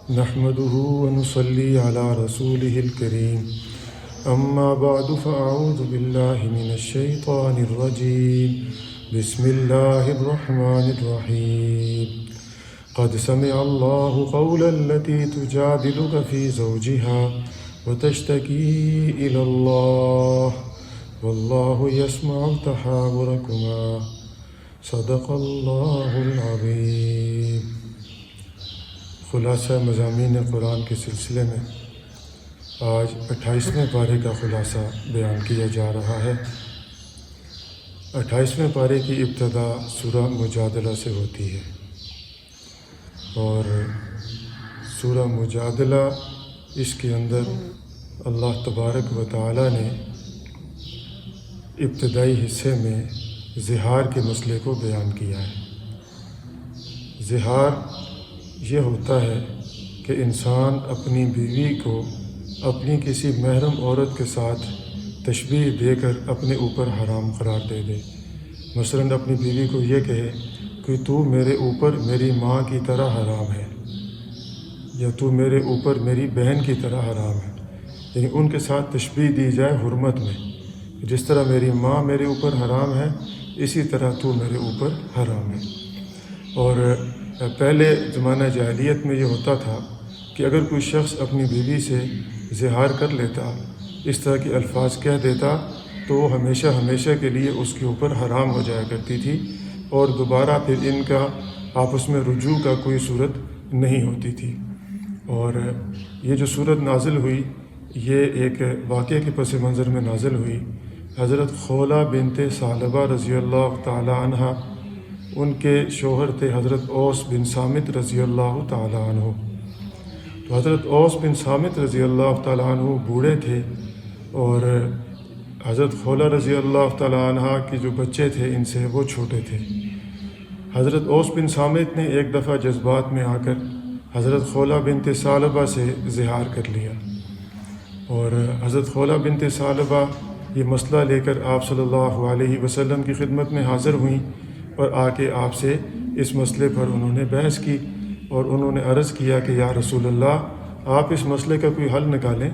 نحمده ونصلي على رسوله الكريم أما بعد فأعوذ بالله من الشيطان الرجيم بسم الله الرحمن الرحيم قد سمع الله قول التي تجادلك في زوجها وتشتكي إلى الله والله يسمع تحاوركما صدق الله العظيم۔ خلاصہ مضامین قرآن کے سلسلے میں آج 28ویں پارے کا خلاصہ بیان کیا جا رہا ہے۔ 28ویں پارے کی ابتدا سورہ مجادلہ سے ہوتی ہے، اور سورہ مجادلہ اس کے اندر اللہ تبارک و تعالی نے ابتدائی حصے میں زہار کے مسئلے کو بیان کیا ہے۔ زہار یہ ہوتا ہے کہ انسان اپنی بیوی کو اپنی کسی محرم عورت کے ساتھ تشبیہ دے کر اپنے اوپر حرام قرار دے دے۔ مثلاً اپنی بیوی کو یہ کہے کہ تو میرے اوپر میری ماں کی طرح حرام ہے، یا تو میرے اوپر میری بہن کی طرح حرام ہے، یعنی ان کے ساتھ تشبیہ دی جائے حرمت میں، جس طرح میری ماں میرے اوپر حرام ہے اسی طرح تو میرے اوپر حرام ہے۔ اور پہلے زمانہ جاہلیت میں یہ ہوتا تھا کہ اگر کوئی شخص اپنی بیوی سے زہار کر لیتا، اس طرح کے الفاظ کہہ دیتا، تو وہ ہمیشہ ہمیشہ کے لیے اس کے اوپر حرام ہو جایا کرتی تھی، اور دوبارہ پھر ان کا آپس میں رجوع کا کوئی صورت نہیں ہوتی تھی۔ اور یہ جو صورت نازل ہوئی یہ ایک واقعے کے پس منظر میں نازل ہوئی۔ حضرت خولہ بنت ثعلبہ رضی اللہ تعالی عنہ، ان کے شوہر تھے حضرت اوس بن صامت رضی اللہ تعالی عنہ۔ تو حضرت اوس بن صامت رضی اللہ تعالی عنہ بوڑھے تھے، اور حضرت خولہ رضی اللہ تعالی عنہ کے جو بچے تھے ان سے وہ چھوٹے تھے۔ حضرت اوس بن صامت نے ایک دفعہ جذبات میں آ کر حضرت خولہ بنت ثعلبہ سے زہار کر لیا، اور حضرت خولہ بنت ثعلبہ یہ مسئلہ لے کر آپ صلی اللہ علیہ وسلم کی خدمت میں حاضر ہوئیں، اور آ کے آپ سے اس مسئلے پر انہوں نے بحث کی، اور انہوں نے عرض کیا کہ یا رسول اللہ، آپ اس مسئلے کا کوئی حل نکالیں،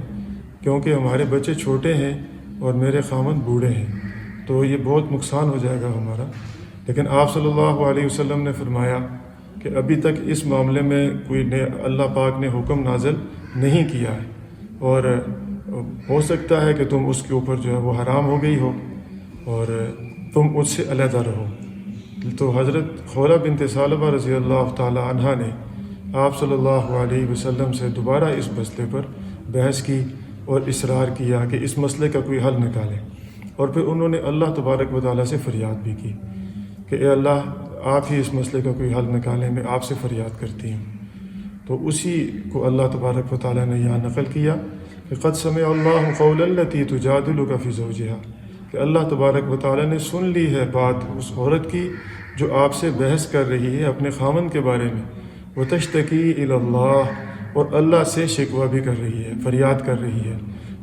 کیونکہ ہمارے بچے چھوٹے ہیں اور میرے خامند بوڑھے ہیں، تو یہ بہت نقصان ہو جائے گا ہمارا۔ لیکن آپ صلی اللہ علیہ وسلم نے فرمایا کہ ابھی تک اس معاملے میں کوئی اللہ پاک نے حکم نازل نہیں کیا ہے، اور ہو سکتا ہے کہ تم اس کے اوپر جو ہے وہ حرام ہو گئی ہو اور تم اس سے علیحدہ رہو۔ تو حضرت خولہ بنت ثعلبہ رضی اللہ تعالی عنہ نے آپ صلی اللہ علیہ وسلم سے دوبارہ اس مسئلے پر بحث کی اور اصرار کیا کہ اس مسئلے کا کوئی حل نکالیں، اور پھر انہوں نے اللہ تبارک و تعالیٰ سے فریاد بھی کی کہ اے اللہ، آپ ہی اس مسئلے کا کوئی حل نکالیں، میں آپ سے فریاد کرتی ہوں۔ تو اسی کو اللہ تبارک و تعالیٰ نے یہاں نقل کیا کہ قد سمع اللہ قول التی تجادلک فی زوجہا، کہ اللہ تبارک و تعالیٰ نے سن لی ہے بات اس عورت کی جو آپ سے بحث کر رہی ہے اپنے خامند کے بارے میں، وتشتکی الی اللہ، اور اللہ سے شکوہ بھی کر رہی ہے، فریاد کر رہی ہے،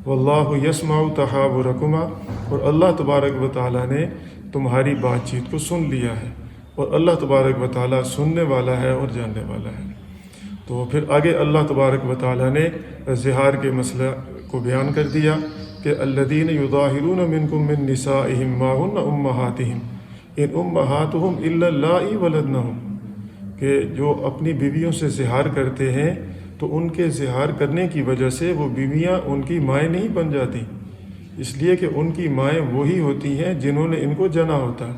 واللہ یسمع تحاورکما، اور اللہ تبارک و تعالیٰ نے تمہاری بات چیت کو سن لیا ہے، اور اللہ تبارک و تعالیٰ سننے والا ہے اور جاننے والا ہے۔ تو پھر آگے اللہ تبارک و تعالیٰ نے زہار کے مسئلہ کو بیان کر دیا کہ الذین یظاہرون منکم من نسائہم ما ہن امہاتہم ان امہاتہم الا اللائی ولدنہم، کہ جو اپنی بیویوں سے زہار کرتے ہیں تو ان کے زہار کرنے کی وجہ سے وہ بیویاں ان کی مائیں نہیں بن جاتی، اس لیے کہ ان کی مائیں وہی ہوتی ہیں جنہوں نے ان کو جنا ہوتا ہے۔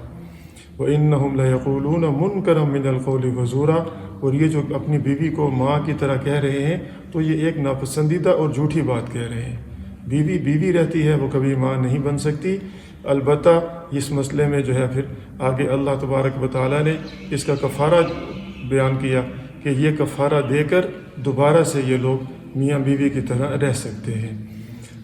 وَإِنَّهُمْ لَيَقُولُونَ مُنْكَرًا مِنَ الْقَوْلِ وَزُورًا، اور یہ جو اپنی بیوی کو ماں کی طرح کہہ رہے ہیں تو یہ ایک ناپسندیدہ اور جھوٹی بات کہہ رہے ہیں۔ بیوی بیوی رہتی ہے، وہ کبھی ماں نہیں بن سکتی۔ البتہ اس مسئلے میں جو ہے پھر آگے اللہ تبارک و تعالیٰ نے اس کا کفارہ بیان کیا کہ یہ کفارہ دے کر دوبارہ سے یہ لوگ میاں بیوی کی طرح رہ سکتے ہیں،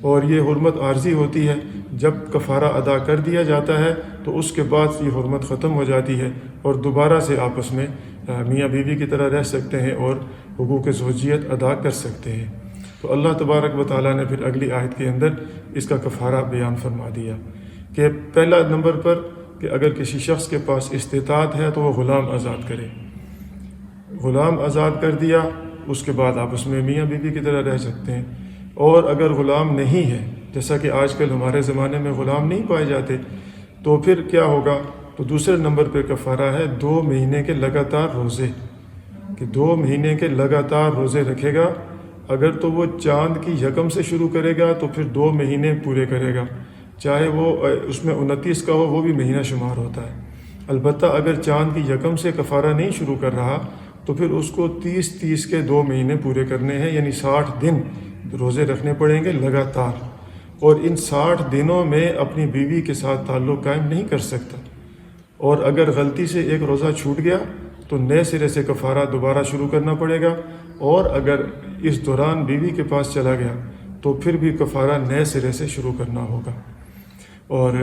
اور یہ حرمت عارضی ہوتی ہے۔ جب کفارہ ادا کر دیا جاتا ہے تو اس کے بعد یہ حرمت ختم ہو جاتی ہے، اور دوبارہ سے آپس میں میاں بیوی کی طرح رہ سکتے ہیں اور حقوق زوجیت ادا کر سکتے ہیں۔ تو اللہ تبارک و تعالیٰ نے پھر اگلی آیت کے اندر اس کا کفارہ بیان فرما دیا کہ پہلا نمبر پر کہ اگر کسی شخص کے پاس استطاعت ہے تو وہ غلام آزاد کرے۔ غلام آزاد کر دیا، اس کے بعد آپس میں میاں بیوی کی طرح رہ سکتے ہیں۔ اور اگر غلام نہیں ہے، جیسا کہ آج کل ہمارے زمانے میں غلام نہیں پائے جاتے، تو پھر کیا ہوگا؟ تو دوسرے نمبر پہ کفارہ ہے 2 مہینے کے لگاتار روزے، کہ 2 مہینے کے لگاتار روزے رکھے گا۔ اگر تو وہ چاند کی یکم سے شروع کرے گا تو پھر 2 مہینے پورے کرے گا، چاہے وہ اس میں 29 کا ہو، وہ بھی مہینہ شمار ہوتا ہے۔ البتہ اگر چاند کی یکم سے کفارہ نہیں شروع کر رہا تو پھر اس کو 30 کے 2 مہینے پورے کرنے ہیں، یعنی 60 دن روزے رکھنے پڑیں گے لگاتار، اور ان 60 دنوں میں اپنی بیوی کے ساتھ تعلق قائم نہیں کر سکتا۔ اور اگر غلطی سے ایک روزہ چھوٹ گیا تو نئے سرے سے کفارہ دوبارہ شروع کرنا پڑے گا، اور اگر اس دوران بیوی کے پاس چلا گیا تو پھر بھی کفارہ نئے سرے سے شروع کرنا ہوگا۔ اور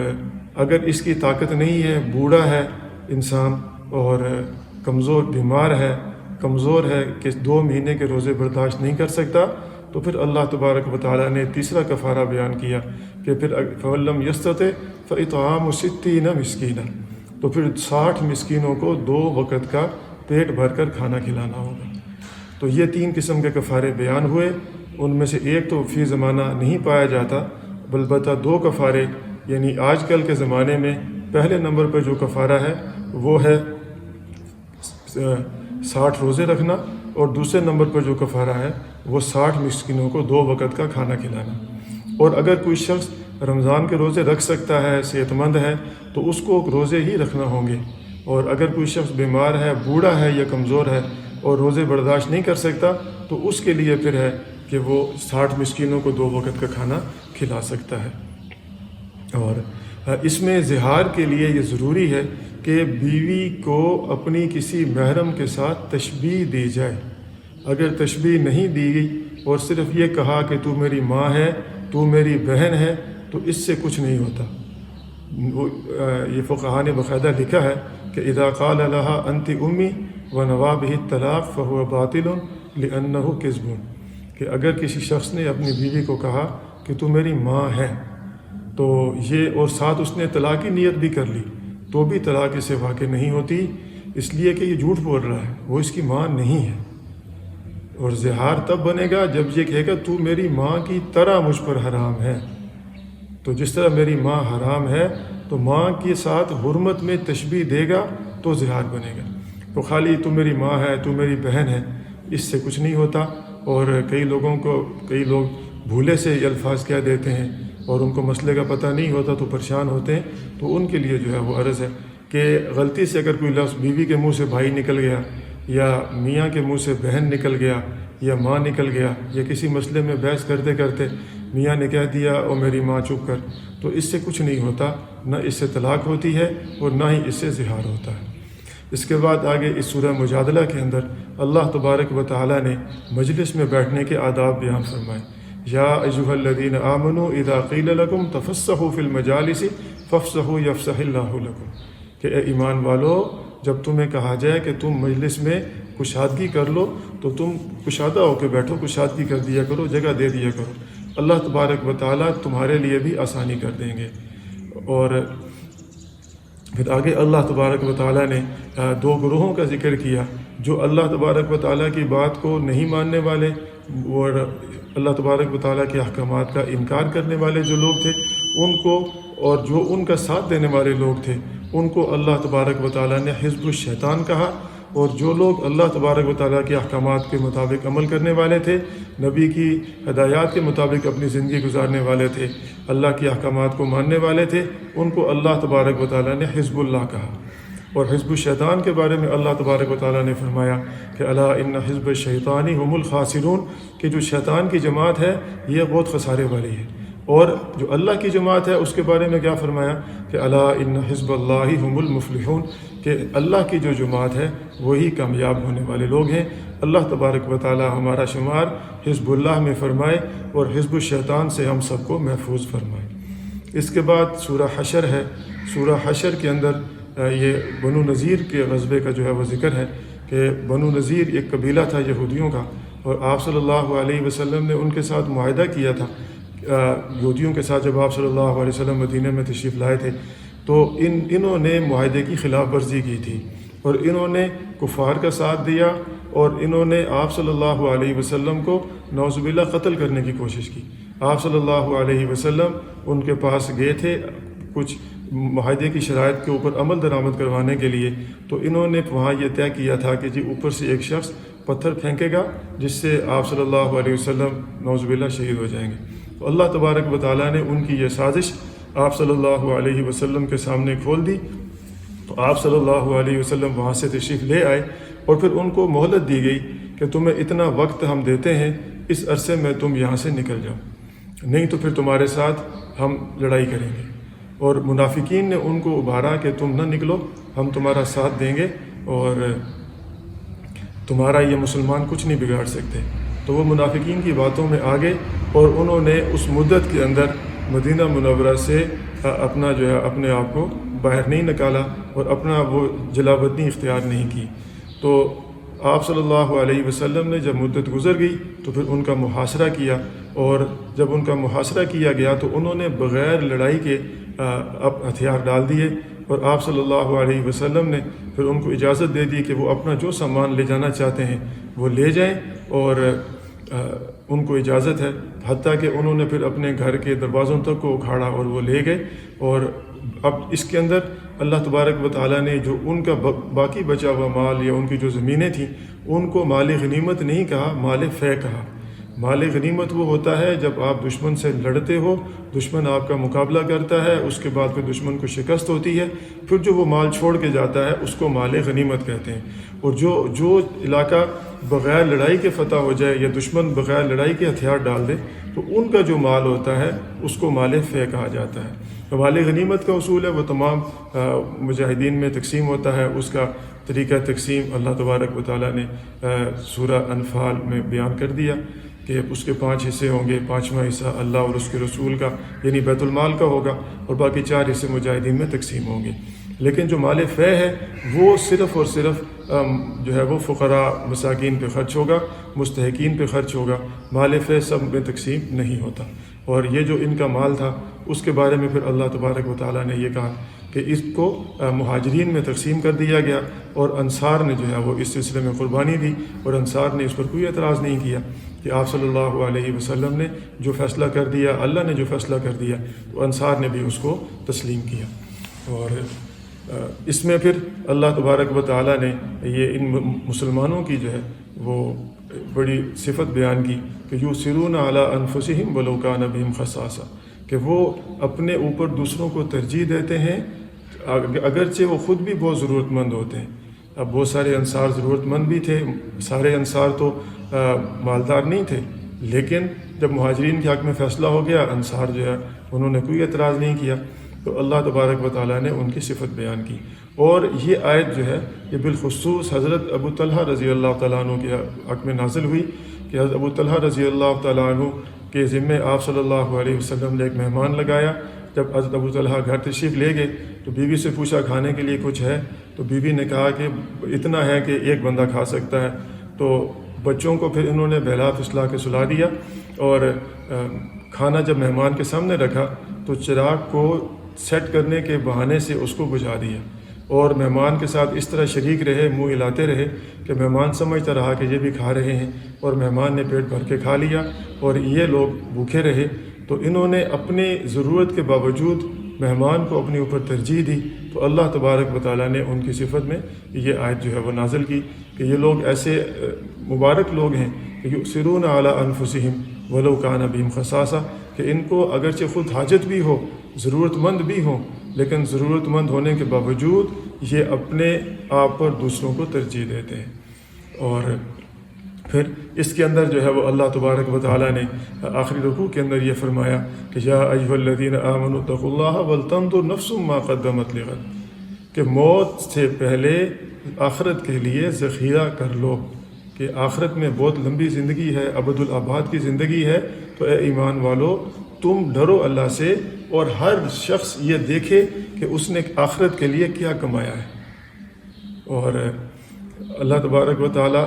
اگر اس کی طاقت نہیں ہے، بوڑھا ہے انسان اور کمزور ہے کہ 2 مہینے کے روزے برداشت نہیں کر سکتا، تو پھر اللہ تبارک و تعالیٰ نے تیسرا کفارہ بیان کیا کہ پھر فَلَمْ يَسْتَطِعْ فَإِطْعَامُ 60 مسکینہ، تو پھر 60 مسکینوں کو 2 وقت کا پیٹ بھر کر کھانا کھلانا ہوگا۔ تو یہ 3 قسم کے کفارے بیان ہوئے، ان میں سے ایک تو فی زمانہ نہیں پایا جاتا، البتہ 2 کفارے یعنی آج کل کے زمانے میں پہلے نمبر پر جو کفارہ ہے وہ ہے 60 روزے رکھنا، اور دوسرے نمبر پر جو کفارہ ہے وہ 60 مسکینوں کو 2 وقت کا کھانا کھلانا۔ اور اگر کوئی شخص رمضان کے روزے رکھ سکتا ہے، صحت مند ہے، تو اس کو روزے ہی رکھنا ہوں گے، اور اگر کوئی شخص بیمار ہے، بوڑھا ہے یا کمزور ہے اور روزے برداشت نہیں کر سکتا، تو اس کے لیے پھر ہے کہ وہ 60 مسکینوں کو 2 وقت کا کھانا کھلا سکتا ہے۔ اور اس میں زہار کے لیے یہ ضروری ہے کہ بیوی کو اپنی کسی محرم کے ساتھ تشبیہ دی جائے۔ اگر تشبیہ نہیں دی گئی اور صرف یہ کہا کہ تو میری ماں ہے، تو میری بہن ہے، تو اس سے کچھ نہیں ہوتا۔ یہ فقہاء نے باقاعدہ لکھا ہے کہ اذا قال لها انت امی ونوى به الطلاق فهو باطل لانه کذب، کہ اگر کسی شخص نے اپنی بیوی کو کہا کہ تو میری ماں ہے، تو یہ اور ساتھ اس نے طلاق کی نیت بھی کر لی، تو بھی طلاق اسے واقع نہیں ہوتی، اس لیے کہ یہ جھوٹ بول رہا ہے، وہ اس کی ماں نہیں ہے۔ اور زہار تب بنے گا جب یہ کہے گا تو میری ماں کی طرح مجھ پر حرام ہے۔ تو جس طرح میری ماں حرام ہے تو ماں کے ساتھ حرمت میں تشبیہ دے گا تو زہار بنے گا۔ تو خالی تو میری ماں ہے، تو میری بہن ہے، اس سے کچھ نہیں ہوتا۔ اور کئی لوگ بھولے سے یہ الفاظ کہہ دیتے ہیں اور ان کو مسئلے کا پتہ نہیں ہوتا تو پریشان ہوتے ہیں، تو ان کے لیے جو ہے وہ عرض ہے کہ غلطی سے اگر کوئی لفظ بیوی کے منہ سے بھائی نکل گیا، یا میاں کے منہ سے بہن نکل گیا، یا ماں نکل گیا، یا کسی مسئلے میں بحث کرتے کرتے میاں نے کہہ دیا اور میری ماں چپ کر، تو اس سے کچھ نہیں ہوتا، نہ اس سے طلاق ہوتی ہے اور نہ ہی اس سے زہار ہوتا ہے۔ اس کے بعد آگے اس سورہ مجادلہ کے اندر اللہ تبارک و تعالیٰ نے مجلس میں بیٹھنے کے آداب بیان فرمائے۔ یا ایھا الذین آمنوا اذا قیل لکم تفسحوا فی المجالس فافسحوا یفسح اللہ لکم، کہ اے ایمان والو، جب تمہیں کہا جائے کہ تم مجلس میں کشادگی کر لو تو تم کشادہ ہو کے بیٹھو، کشادگی کر دیا کرو، جگہ دے دیا کرو، اللہ تبارک و تعالیٰ تمہارے لیے بھی آسانی کر دیں گے۔ اور پھر آگے اللہ تبارک و تعالیٰ نے 2 گروہوں کا ذکر کیا، جو اللہ تبارک و تعالیٰ کی بات کو نہیں ماننے والے اور اللہ تبارک و تعالیٰ کے احکامات کا انکار کرنے والے جو لوگ تھے ان کو، اور جو ان کا ساتھ دینے والے لوگ تھے ان کو اللہ تبارک و تعالیٰ نے حزب الشیطان کہا۔ اور جو لوگ اللہ تبارک و تعالیٰ کے احکامات کے مطابق عمل کرنے والے تھے، نبی کی ہدایات کے مطابق اپنی زندگی گزارنے والے تھے، اللہ کے احکامات کو ماننے والے تھے، ان کو اللہ تبارک و تعالیٰ نے حزب اللہ کہا۔ اور حزب الشیطان کے بارے میں اللہ تبارک و تعالیٰ نے فرمایا کہ الا ان حزب الشیطان هم الخاسرون، کہ جو شیطان کی جماعت ہے یہ بہت خسارے والی ہے۔ اور جو اللہ کی جماعت ہے اس کے بارے میں کیا فرمایا کہ الا ان حزب اللہ هم المفلحون، کہ اللہ کی جو جماعت ہے وہی کامیاب ہونے والے لوگ ہیں۔ اللہ تبارک و تعالیٰ ہمارا شمار حزب اللہ میں فرمائے اور حزب الشیطان سے ہم سب کو محفوظ فرمائے۔ اس کے بعد سورہ حشر ہے۔ سورہ حشر کے اندر یہ بنو نذیر کے غزوے کا جو ہے وہ ذکر ہے کہ بنو نذیر ایک قبیلہ تھا یہودیوں کا، اور آپ صلی اللہ علیہ وسلم نے ان کے ساتھ معاہدہ کیا تھا۔ یہودیوں کے ساتھ جب آپ صلی اللہ علیہ وسلم مدینہ میں تشریف لائے تھے تو انہوں نے معاہدے کی خلاف ورزی کی تھی، اور انہوں نے کفار کا ساتھ دیا اور انہوں نے آپ صلی اللہ علیہ وسلم کو نعوذ باللہ قتل کرنے کی کوشش کی۔ آپ صلی اللہ علیہ وسلم ان کے پاس گئے تھے کچھ معاہدے کی شرائط کے اوپر عمل درآمد کروانے کے لیے، تو انہوں نے وہاں یہ طے کیا تھا کہ جی اوپر سے ایک شخص پتھر پھینکے گا جس سے آپ صلی اللہ علیہ وسلم نعوذ باللہ شہید ہو جائیں گے۔ تو اللہ تبارک و تعالیٰ نے ان کی یہ سازش آپ صلی اللہ علیہ وسلم کے سامنے کھول دی، تو آپ صلی اللہ علیہ وسلم وہاں سے تشریف لے آئے، اور پھر ان کو مہلت دی گئی کہ تمہیں اتنا وقت ہم دیتے ہیں، اس عرصے میں تم یہاں سے نکل جاؤ، نہیں تو پھر تمہارے ساتھ ہم لڑائی کریں گے۔ اور منافقین نے ان کو ابھارا کہ تم نہ نکلو، ہم تمہارا ساتھ دیں گے اور تمہارا یہ مسلمان کچھ نہیں بگاڑ سکتے۔ تو وہ منافقین کی باتوں میں آ گئے اور انہوں نے اس مدت کے اندر مدینہ منورہ سے اپنے آپ کو باہر نہیں نکالا اور اپنا وہ جلاوطنی اختیار نہیں کی۔ تو آپ صلی اللہ علیہ وسلم نے جب مدت گزر گئی تو پھر ان کا محاصرہ کیا، اور جب ان کا محاصرہ کیا گیا تو انہوں نے بغیر لڑائی کے ہتھیار ڈال دیے، اور آپ صلی اللہ علیہ وسلم نے پھر ان کو اجازت دے دی کہ وہ اپنا جو سامان لے جانا چاہتے ہیں وہ لے جائیں، اور ان کو اجازت ہے، حتیٰ کہ انہوں نے پھر اپنے گھر کے دروازوں تک کو اکھاڑا اور وہ لے گئے۔ اور اب اس کے اندر اللہ تبارک و تعالیٰ نے جو ان کا باقی بچا ہوا مال یا ان کی جو زمینیں تھیں ان کو مال غنیمت نہیں کہا، مال فے کہا۔ مال غنیمت وہ ہوتا ہے جب آپ دشمن سے لڑتے ہو، دشمن آپ کا مقابلہ کرتا ہے، اس کے بعد پھر دشمن کو شکست ہوتی ہے، پھر جو وہ مال چھوڑ کے جاتا ہے اس کو مال غنیمت کہتے ہیں۔ اور جو علاقہ بغیر لڑائی کے فتح ہو جائے یا دشمن بغیر لڑائی کے ہتھیار ڈال دے تو ان کا جو مال ہوتا ہے اس کو مال فے کہا جاتا ہے۔ تو مال غنیمت کا اصول ہے وہ تمام مجاہدین میں تقسیم ہوتا ہے، اس کا طریقہ تقسیم اللہ تبارک و تعالیٰ نے سورہ انفال میں بیان کر دیا کہ اس کے 5 حصے ہوں گے، 5واں حصہ اللہ اور اس کے رسول کا یعنی بیت المال کا ہوگا، اور باقی 4 حصے مجاہدین میں تقسیم ہوں گے۔ لیکن جو مال فے ہے وہ صرف اور صرف جو ہے وہ فقراء مساکین پہ خرچ ہوگا، مستحقین پہ خرچ ہوگا، مال فے سب میں تقسیم نہیں ہوتا۔ اور یہ جو ان کا مال تھا اس کے بارے میں پھر اللہ تبارک و تعالیٰ نے یہ کہا کہ اس کو مہاجرین میں تقسیم کر دیا گیا، اور انصار نے جو ہے وہ اس سلسلے میں قربانی دی، اور انصار نے اس پر کوئی اعتراض نہیں کیا کہ آپ صلی اللہ علیہ وسلم نے جو فیصلہ کر دیا، اللہ نے جو فیصلہ کر دیا، تو انصار نے بھی اس کو تسلیم کیا۔ اور اس میں پھر اللہ تبارک و تعالیٰ نے یہ ان مسلمانوں کی جو ہے وہ بڑی صفت بیان کی کہ یؤثرون علی انفسہم ولو کان بہم خصاصہ، کہ وہ اپنے اوپر دوسروں کو ترجیح دیتے ہیں اگرچہ وہ خود بھی بہت ضرورت مند ہوتے ہیں۔ اب بہت سارے انصار ضرورت مند بھی تھے، سارے انصار تو مالدار نہیں تھے، لیکن جب مہاجرین کے حق میں فیصلہ ہو گیا انصار جو ہے انہوں نے کوئی اعتراض نہیں کیا، تو اللہ تبارک و تعالیٰ نے ان کی صفت بیان کی۔ اور یہ آیت جو ہے یہ بالخصوص حضرت ابو طلحہ رضی اللہ تعالیٰ عنہ کے حق میں نازل ہوئی کہ حضرت ابو طلحہ رضی اللہ تعالیٰ عنہ کے ذمے آپ صلی اللہ علیہ وسلم نے ایک مہمان لگایا۔ جب حضرت ابو طلحہ گھر تشریف لے گئے تو بیوی سے پوچھا کھانے کے لیے کچھ ہے، تو بیوی نے کہا کہ اتنا ہے کہ ایک بندہ کھا سکتا ہے۔ تو بچوں کو پھر انہوں نے بہلا پھسلا کے سلا دیا، اور کھانا جب مہمان کے سامنے رکھا تو چراغ کو سیٹ کرنے کے بہانے سے اس کو بجھا دیا، اور مہمان کے ساتھ اس طرح شریک رہے، منہ ہلاتے رہے کہ مہمان سمجھتا رہا کہ یہ بھی کھا رہے ہیں، اور مہمان نے پیٹ بھر کے کھا لیا اور یہ لوگ بھوکے رہے۔ تو انہوں نے اپنی ضرورت کے باوجود مہمان کو اپنے اوپر ترجیح دی، تو اللہ تبارک و تعالیٰ نے ان کی صفت میں یہ آیت جو ہے وہ نازل کی کہ یہ لوگ ایسے مبارک لوگ ہیں کہ یؤثرون علی انفسہم ولو کان بہم خصاصہ، کہ ان کو اگرچہ خود حاجت بھی ہو، ضرورت مند بھی ہوں، لیکن ضرورت مند ہونے کے باوجود یہ اپنے آپ پر دوسروں کو ترجیح دیتے ہیں۔ اور پھر اس کے اندر جو ہے وہ اللہ تبارک و تعالیٰ نے آخری رکوع کے اندر یہ فرمایا کہ یا ایھا الذین آمنوا اتقوا اللہ ولتنظر نفس ما قدمت لغد، کہ موت سے پہلے آخرت کے لیے ذخیرہ کر لو، کہ آخرت میں بہت لمبی زندگی ہے، ابد الآباد کی زندگی ہے، تو اے ایمان والو تم ڈرو اللہ سے، اور ہر شخص یہ دیکھے کہ اس نے آخرت کے لیے کیا کمایا ہے۔ اور اللہ تبارک و تعالی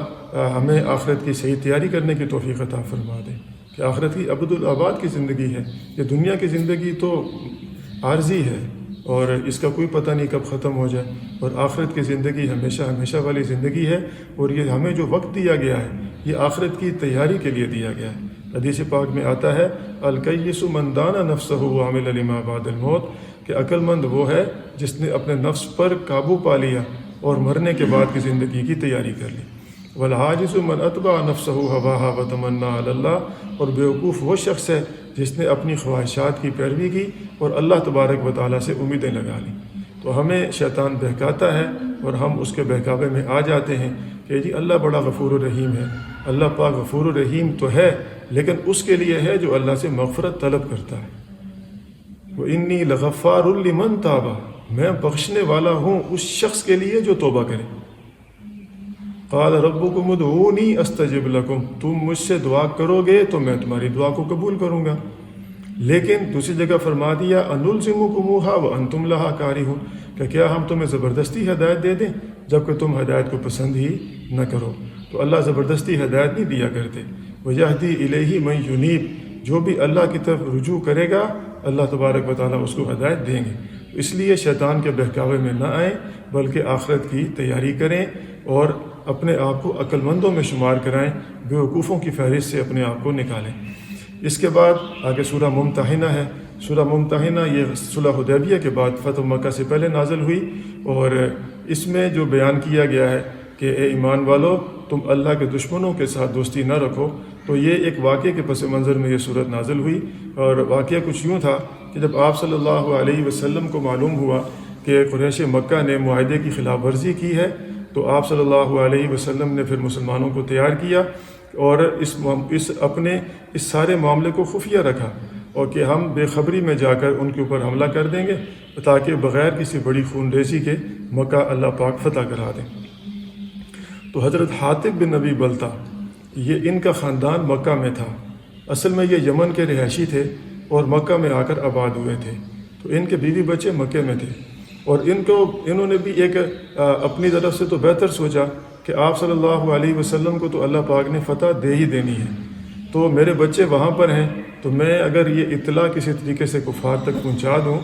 ہمیں آخرت کی صحیح تیاری کرنے کی توفیق عطا فرما دے کہ آخرت کی ابد الآباد کی زندگی ہے۔ یہ دنیا کی زندگی تو عارضی ہے، اور اس کا کوئی پتہ نہیں کب ختم ہو جائے، اور آخرت کی زندگی ہمیشہ ہمیشہ والی زندگی ہے، اور یہ ہمیں جو وقت دیا گیا ہے یہ آخرت کی تیاری کے لیے دیا گیا ہے۔ حدیث پاک میں آتا ہے الکیس من دان نفسہ وعمل لما بعد الموت، کہ عقل مند وہ ہے جس نے اپنے نفس پر قابو پا لیا اور مرنے کے بعد کی زندگی کی تیاری کر لی۔ والعاجز من اتبع نفسہ ہواہا وتمنی علی اللہ، اور بیوقوف وہ شخص ہے جس نے اپنی خواہشات کی پیروی کی اور اللہ تبارک و تعالیٰ سے امیدیں لگا لی۔ تو ہمیں شیطان بہکاتا ہے اور ہم اس کے بہکاوے میں آ جاتے ہیں کہ جی اللہ بڑا غفور الرحیم ہے۔ اللہ پاک غفور الرحیم تو ہے، لیکن اس کے لیے ہے جو اللہ سے مغفرت طلب کرتا ہے۔ وَإِنِّي لَغَفَّارٌ لِمَن تَابَ، میں بخشنے والا ہوں اس شخص کے لیے جو توبہ کرے۔ قال ربکم ادعونی استجب لکم، تم مجھ سے دعا کرو گے تو میں تمہاری دعا کو قبول کروں گا۔ لیکن دوسری جگہ فرما دیا انلزمکموہا وانتم لہا کارہون، کہ کیا ہم تمہیں زبردستی ہدایت دے دیں جبکہ تم ہدایت کو پسند ہی نہ کرو۔ تو اللہ زبردستی ہدایت نہیں دیا کرتے۔ ویہدی الیہ من ینیب، جو بھی اللہ کی طرف رجوع کرے گا اللہ تبارک و تعالیٰ اس کو ہدایت دیں گے۔ اس لیے شیطان کے بہکاوے میں نہ آئیں، بلکہ آخرت کی تیاری کریں اور اپنے آپ کو عقل مندوں میں شمار کرائیں، بیوقوفوں کی فہرست سے اپنے آپ کو نکالیں۔ اس کے بعد آگے سورہ ممتحنہ ہے۔ سورہ ممتحنہ یہ صلح حدیبیہ کے بعد فتح مکہ سے پہلے نازل ہوئی، اور اس میں جو بیان کیا گیا ہے کہ اے ایمان والو تم اللہ کے دشمنوں کے ساتھ دوستی نہ رکھو، تو یہ ایک واقعے کے پس منظر میں یہ صورت نازل ہوئی۔ اور واقعہ کچھ یوں تھا کہ جب آپ صلی اللہ علیہ وسلم کو معلوم ہوا کہ قریش مکہ نے معاہدے کی خلاف ورزی کی ہے، تو آپ صلی اللہ علیہ وسلم نے پھر مسلمانوں کو تیار کیا اور اس سارے معاملے کو خفیہ رکھا، اور کہ ہم بے خبری میں جا کر ان کے اوپر حملہ کر دیں گے تاکہ بغیر کسی بڑی خون ریزی کے مکہ اللہ پاک فتح کرا دیں۔ تو حضرت حاطب بن نبی بلتا، یہ ان کا خاندان مکہ میں تھا۔ اصل میں یہ یمن کے رہائشی تھے اور مکہ میں آ کر آباد ہوئے تھے، تو ان کے بیوی بچے مکے میں تھے، اور انہوں نے بھی ایک اپنی طرف سے تو بہتر سوچا کہ آپ صلی اللہ علیہ وسلم کو تو اللہ پاک نے فتح دے ہی دینی ہے، تو میرے بچے وہاں پر ہیں، تو میں اگر یہ اطلاع کسی طریقے سے کفار تک پہنچا دوں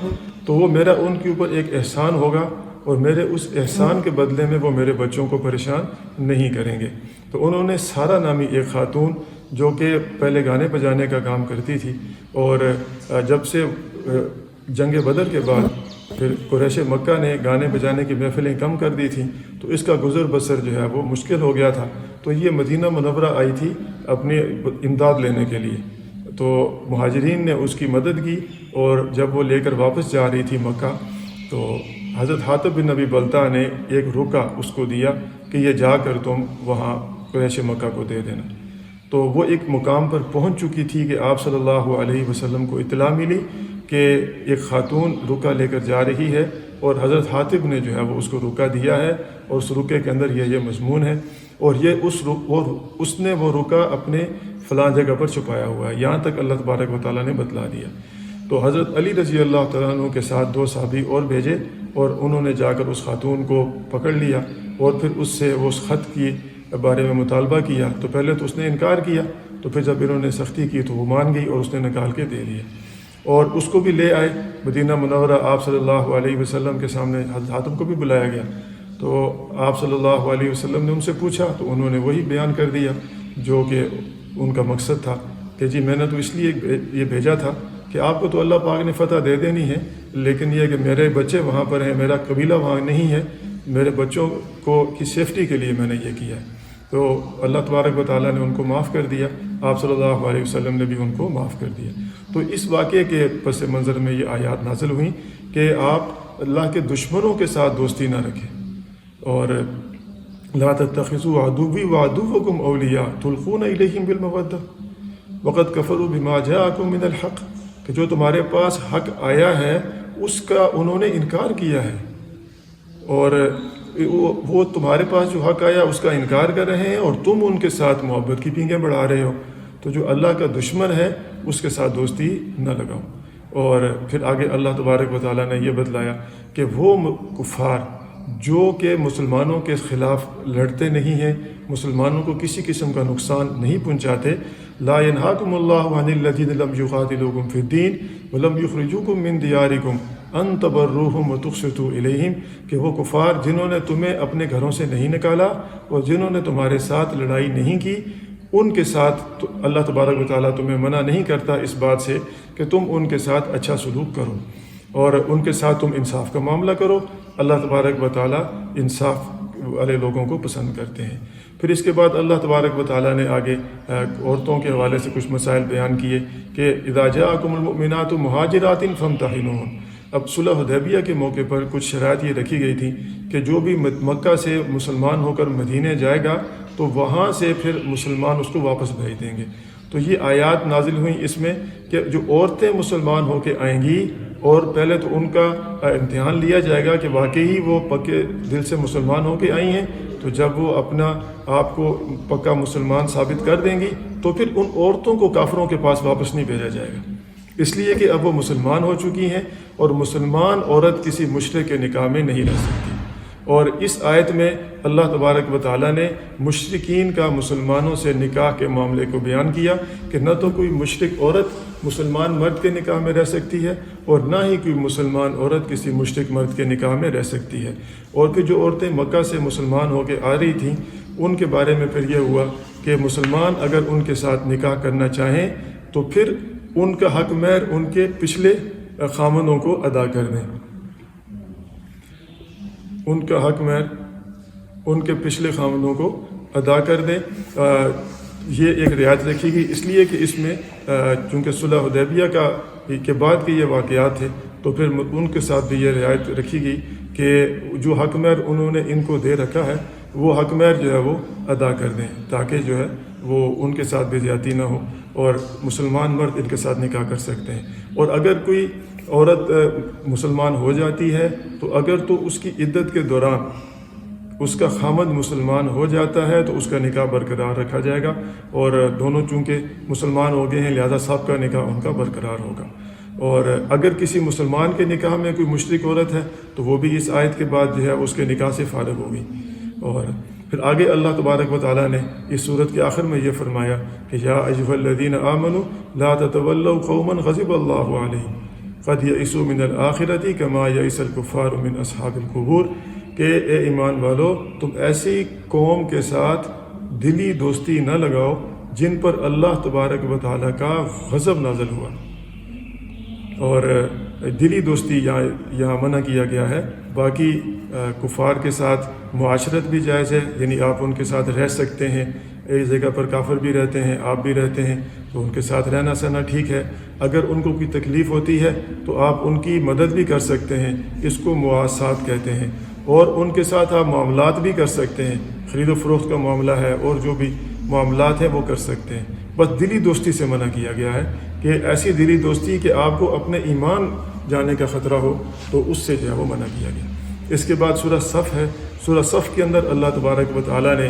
تو وہ میرا ان کے اوپر ایک احسان ہوگا، اور میرے اس احسان کے بدلے میں وہ میرے بچوں کو پریشان نہیں کریں گے۔ تو انہوں نے سارا نامی ایک خاتون جو کہ پہلے گانے بجانے کا کام کرتی تھی، اور جب سے جنگ بدر کے بعد پھر قریش مکہ نے گانے بجانے کی محفلیں کم کر دی تھیں، تو اس کا گزر بسر جو ہے وہ مشکل ہو گیا تھا، تو یہ مدینہ منورہ آئی تھی اپنی امداد لینے کے لیے۔ تو مہاجرین نے اس کی مدد کی، اور جب وہ لے کر واپس جا رہی تھی مکہ، تو حضرت حاطب بن نبی بلتا نے ایک روکا اس کو دیا کہ یہ جا کر تم وہاں قریش مکہ کو دے دینا۔ تو وہ ایک مقام پر پہنچ چکی تھی کہ آپ صلی اللہ علیہ وسلم کو اطلاع ملی کہ ایک خاتون رکا لے کر جا رہی ہے، اور حضرت حاطب نے جو ہے وہ اس کو رکا دیا ہے، اور اس رکے کے اندر یہ مضمون ہے، اور یہ اس نے وہ رکا اپنے فلاں جگہ پر چھپایا ہوا ہے، یہاں تک اللہ تبارک و تعالیٰ نے بتلا دیا۔ تو حضرت علی رضی اللہ تعالیٰ عنہ کے ساتھ 2 صحابی اور بھیجے، اور انہوں نے جا کر اس خاتون کو پکڑ لیا، اور پھر اس سے وہ اس خط کی بارے میں مطالبہ کیا۔ تو پہلے تو اس نے انکار کیا، تو پھر جب انہوں نے سختی کی تو وہ مان گئی، اور اس نے نکال کے دے دیا، اور اس کو بھی لے آئے مدینہ منورہ۔ آپ صلی اللہ علیہ وسلم کے سامنے حضرت حاتم کو بھی بلایا گیا، تو آپ صلی اللہ علیہ وسلم نے ان سے پوچھا، تو انہوں نے وہی بیان کر دیا جو کہ ان کا مقصد تھا کہ جی میں نے تو اس لیے یہ بھیجا تھا کہ آپ کو تو اللہ پاک نے فتح دے دینی ہے، لیکن یہ کہ میرے بچے وہاں پر ہیں، میرا قبیلہ وہاں نہیں ہے، میرے بچوں کی سیفٹی کے لیے میں نے یہ کیا ہے۔ تو اللہ تبارک و تعالیٰ نے ان کو معاف کر دیا، آپ صلی اللہ علیہ وسلم نے بھی ان کو معاف کر دیا۔ تو اس واقعے کے پس منظر میں یہ آیات نازل ہوئیں کہ آپ اللہ کے دشمنوں کے ساتھ دوستی نہ رکھیں، اور لا تتخذوا عدوی وعدوکم اولیاء تلقون الیہم بالمودہ وقد کفروا بما جاءکم من الحق، کہ جو تمہارے پاس حق آیا ہے اس کا انہوں نے انکار کیا ہے، اور وہ تمہارے پاس جو حق آیا اس کا انکار کر رہے ہیں، اور تم ان کے ساتھ محبت کی پینگیں بڑھا رہے ہو۔ تو جو اللہ کا دشمن ہے اس کے ساتھ دوستی نہ لگاؤ۔ اور پھر آگے اللہ تبارک و تعالیٰ نے یہ بتلایا کہ وہ کفار جو کہ مسلمانوں کے خلاف لڑتے نہیں ہیں، مسلمانوں کو کسی قسم کا نقصان نہیں پہنچاتے، لا ينهاكم الله عن الذين لم يقاتلوكم في الدين ولم يخرجوكم من دياركم ان تبروہم وتقسطوا الیہم، کہ وہ کفار جنہوں نے تمہیں اپنے گھروں سے نہیں نکالا اور جنہوں نے تمہارے ساتھ لڑائی نہیں کی، ان کے ساتھ تو اللہ تبارک و تعالیٰ تمہیں منع نہیں کرتا اس بات سے کہ تم ان کے ساتھ اچھا سلوک کرو اور ان کے ساتھ تم انصاف کا معاملہ کرو۔ اللہ تبارک و تعالیٰ انصاف والے لوگوں کو پسند کرتے ہیں۔ پھر اس کے بعد اللہ تبارک و تعالیٰ نے آگے عورتوں کے حوالے سے کچھ مسائل بیان کیے کہ اذا جاءکم المؤمنات مہاجرات فامتحنوہن۔ اب صلح حدیبیہ کے موقع پر کچھ شرائط یہ رکھی گئی تھی کہ جو بھی مکہ سے مسلمان ہو کر مدینہ جائے گا تو وہاں سے پھر مسلمان اس کو واپس بھیج دیں گے۔ تو یہ آیات نازل ہوئیں اس میں کہ جو عورتیں مسلمان ہو کے آئیں گی اور پہلے تو ان کا امتحان لیا جائے گا کہ واقعی وہ پکے دل سے مسلمان ہو کے آئی ہیں، تو جب وہ اپنا آپ کو پکا مسلمان ثابت کر دیں گی تو پھر ان عورتوں کو کافروں کے پاس واپس نہیں بھیجا جائے گا، اس لیے کہ اب وہ مسلمان ہو چکی ہیں اور مسلمان عورت کسی مشرک کے نکاح میں نہیں رہ سکتی۔ اور اس آیت میں اللہ تبارک و تعالیٰ نے مشرکین کا مسلمانوں سے نکاح کے معاملے کو بیان کیا کہ نہ تو کوئی مشرک عورت مسلمان مرد کے نکاح میں رہ سکتی ہے اور نہ ہی کوئی مسلمان عورت کسی مشرک مرد کے نکاح میں رہ سکتی ہے۔ اور پھر جو عورتیں مکہ سے مسلمان ہو کے آ رہی تھیں ان کے بارے میں پھر یہ ہوا کہ مسلمان اگر ان کے ساتھ نکاح کرنا چاہیں تو پھر ان کا حق مہر ان کے پچھلے خامندوں کو ادا کر دیں، ان کا حق مہر ان کے پچھلے خامندوں کو ادا کر دیں۔ یہ ایک رعایت رکھی گئی اس لیے کہ اس میں چونکہ صلح حدیبیہ کے بعد کے یہ واقعات تھے تو پھر ان کے ساتھ بھی یہ رعایت رکھی گئی کہ جو حق مہر انہوں نے ان کو دے رکھا ہے وہ حق مہر جو ہے وہ ادا کر دیں تاکہ جو ہے وہ ان کے ساتھ بھی زیادتی نہ ہو اور مسلمان مرد ان کے ساتھ نکاح کر سکتے ہیں۔ اور اگر کوئی عورت مسلمان ہو جاتی ہے تو اگر تو اس کی عدت کے دوران اس کا خامد مسلمان ہو جاتا ہے تو اس کا نکاح برقرار رکھا جائے گا، اور دونوں چونکہ مسلمان ہو گئے ہیں لہذا سب کا نکاح ان کا برقرار ہوگا۔ اور اگر کسی مسلمان کے نکاح میں کوئی مشرک عورت ہے تو وہ بھی اس آیت کے بعد جو ہے اس کے نکاح سے فارغ ہوگی۔ اور پھر آگے اللہ تبارک و تعالیٰ نے اس صورت کے آخر میں یہ فرمایا کہ یا ایھا الذین آمنوا لا تتولوا قوما غضب اللہ علیہم قد یئسوا من الآخرۃ کما یئس الکفار من اصحاب القبور، کہ اے ایمان والو تم ایسی قوم کے ساتھ دلی دوستی نہ لگاؤ جن پر اللہ تبارک و تعالیٰ کا غضب نازل ہوا۔ اور دلی دوستی یہاں منع کیا گیا ہے، باقی کفار کے ساتھ معاشرت بھی جائز ہے، یعنی آپ ان کے ساتھ رہ سکتے ہیں، ایک جگہ پر کافر بھی رہتے ہیں آپ بھی رہتے ہیں تو ان کے ساتھ رہنا سہنا ٹھیک ہے۔ اگر ان کو کوئی تکلیف ہوتی ہے تو آپ ان کی مدد بھی کر سکتے ہیں، اس کو مواسات کہتے ہیں، اور ان کے ساتھ آپ معاملات بھی کر سکتے ہیں، خرید و فروخت کا معاملہ ہے اور جو بھی معاملات ہیں وہ کر سکتے ہیں۔ بس دلی دوستی سے منع کیا گیا ہے کہ ایسی دلی دوستی کہ آپ کو اپنے ایمان جانے کا خطرہ ہو تو اس سے جو ہے وہ منع کیا گیا۔ اس کے بعد سورہ صف ہے۔ سورہ صف کے اندر اللہ تبارک و تعالیٰ نے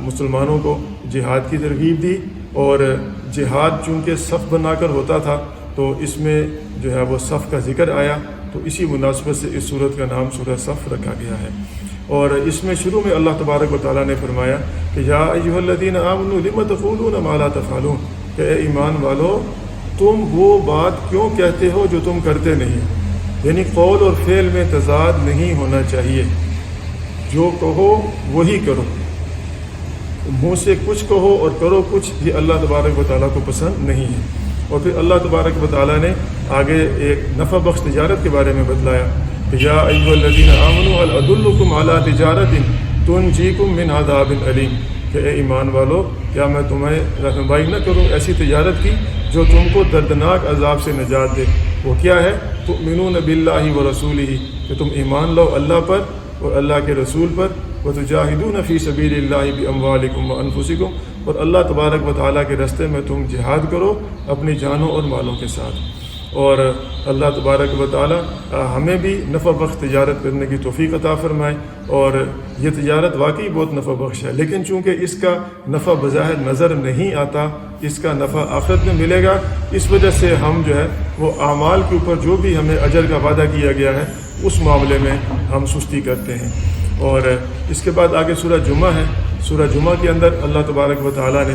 مسلمانوں کو جہاد کی ترغیب دی، اور جہاد چونکہ صف بنا کر ہوتا تھا تو اس میں جو ہے وہ صف کا ذکر آیا، تو اسی مناسبت سے اس سورت کا نام سورہ صف رکھا گیا ہے۔ اور اس میں شروع میں اللہ تبارک و تعالیٰ نے فرمایا کہ یا ایھا الذین آمنوا لم تقولون ما لا تفعلون، کہ اے ایمان والو تم وہ بات کیوں کہتے ہو جو تم کرتے نہیں، یعنی قول اور فعل میں تضاد نہیں ہونا چاہیے، جو کہو وہی کرو، منہ سے کچھ کہو اور کرو کچھ، یہ اللہ تبارک و تعالیٰ کو پسند نہیں ہے۔ اور پھر اللہ تبارک و تعالیٰ نے آگے ایک نفع بخش تجارت کے بارے میں بتلایا کہ یا ایھا الذین آمنوا هل ادلکم علی تجارۃ تنجیکم من عذاب علیم، کہ اے ایمان والو کیا میں تمہیں رہنمائی نہ کروں ایسی تجارت کی جو تم کو دردناک عذاب سے نجات دے۔ وہ کیا ہے؟ تؤمنون باللہ ورسولہ، کہ تم ایمان لاؤ اللہ پر اور اللہ کے رسول پر، وتجاہدون فی سبیل اللہ باموالکم وانفسکم، اور اللہ تبارک و تعالیٰ کے راستے میں تم جہاد کرو اپنی جانوں اور مالوں کے ساتھ۔ اور اللہ تبارک و تعالیٰ ہمیں بھی نفع بخش تجارت کرنے کی توفیق عطا فرمائے، اور یہ تجارت واقعی بہت نفع بخش ہے، لیکن چونکہ اس کا نفع بظاہر نظر نہیں آتا، اس کا نفع آخرت میں ملے گا، اس وجہ سے ہم جو ہے وہ اعمال کے اوپر جو بھی ہمیں اجر کا وعدہ کیا گیا ہے اس معاملے میں ہم سستی کرتے ہیں۔ اور اس کے بعد آگے سورہ جمعہ ہے۔ سورہ جمعہ کے اندر اللہ تبارک و تعالیٰ نے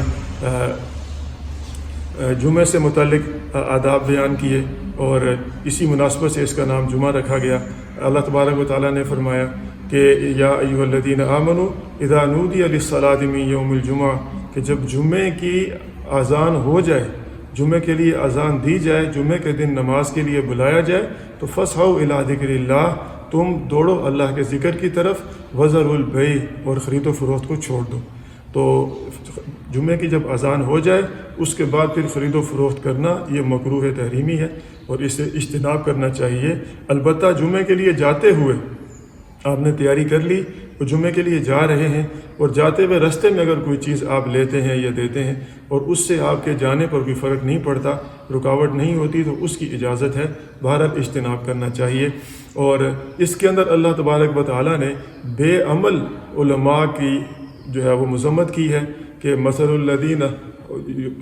جمعے سے متعلق آداب بیان کیے اور اسی مناسبت سے اس کا نام جمعہ رکھا گیا۔ اللہ تبارک و تعالیٰ نے فرمایا کہ یا ایھا الذین آمنوا اذا نودی للصلاۃ من یوم الجمعہ، کہ جب جمعے کی اذان ہو جائے، جمعے کے لیے اذان دی جائے، جمعے کے دن نماز کے لیے بلایا جائے تو فاسعوا الی ذکر اللہ، تم دوڑو اللہ کے ذکر کی طرف، وذروا البیع، اور خرید و فروخت کو چھوڑ دو۔ تو جمعے کی جب اذان ہو جائے اس کے بعد پھر خرید و فروخت کرنا یہ مکروہ تحریمی ہے اور اس سے اجتناب کرنا چاہیے۔ البتہ جمعے کے لیے جاتے ہوئے آپ نے تیاری کر لی اور جمعے کے لیے جا رہے ہیں اور جاتے ہوئے رستے میں اگر کوئی چیز آپ لیتے ہیں یا دیتے ہیں اور اس سے آپ کے جانے پر کوئی فرق نہیں پڑتا، رکاوٹ نہیں ہوتی، تو اس کی اجازت ہے، بہرحال اجتناب کرنا چاہیے۔ اور اس کے اندر اللہ تبارک و تعالیٰ نے بے عمل علماء کی جو ہے وہ مذمت کی ہے کہ مثل الذین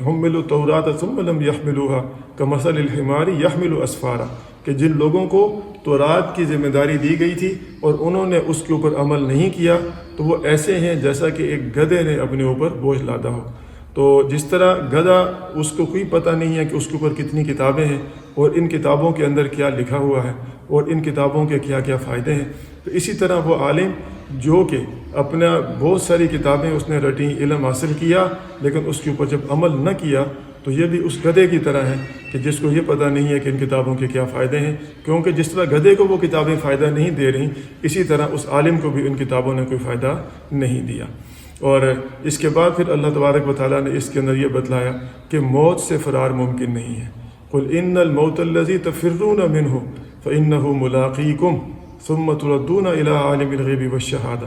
حملوا التوراۃ ثم لم یحملوها کمثل الحمار یحمل اسفارا، کہ جن لوگوں کو تورات کی ذمہ داری دی گئی تھی اور انہوں نے اس کے اوپر عمل نہیں کیا تو وہ ایسے ہیں جیسا کہ ایک گدھے نے اپنے اوپر بوجھ لادا ہو۔ تو جس طرح گدھا، اس کو کوئی پتہ نہیں ہے کہ اس کے اوپر کتنی کتابیں ہیں اور ان کتابوں کے اندر کیا لکھا ہوا ہے اور ان کتابوں کے کیا کیا فائدے ہیں، تو اسی طرح وہ عالم جو کہ اپنا بہت ساری کتابیں اس نے رٹیں، علم حاصل کیا، لیکن اس کے اوپر جب عمل نہ کیا تو یہ بھی اس گدھے کی طرح ہے کہ جس کو یہ پتہ نہیں ہے کہ ان کتابوں کے کیا فائدے ہیں، کیونکہ جس طرح گدھے کو وہ کتابیں فائدہ نہیں دے رہی، اسی طرح اس عالم کو بھی ان کتابوں نے کوئی فائدہ نہیں دیا۔ اور اس کے بعد پھر اللہ تبارک و تعالیٰ نے اس کے اندر یہ بتلایا کہ موت سے فرار ممکن نہیں ہے۔ قل ان الموت الذی تفرون منہ فانہ ملاقیکم ثم تردون الی عالم الغیب والشہادہ،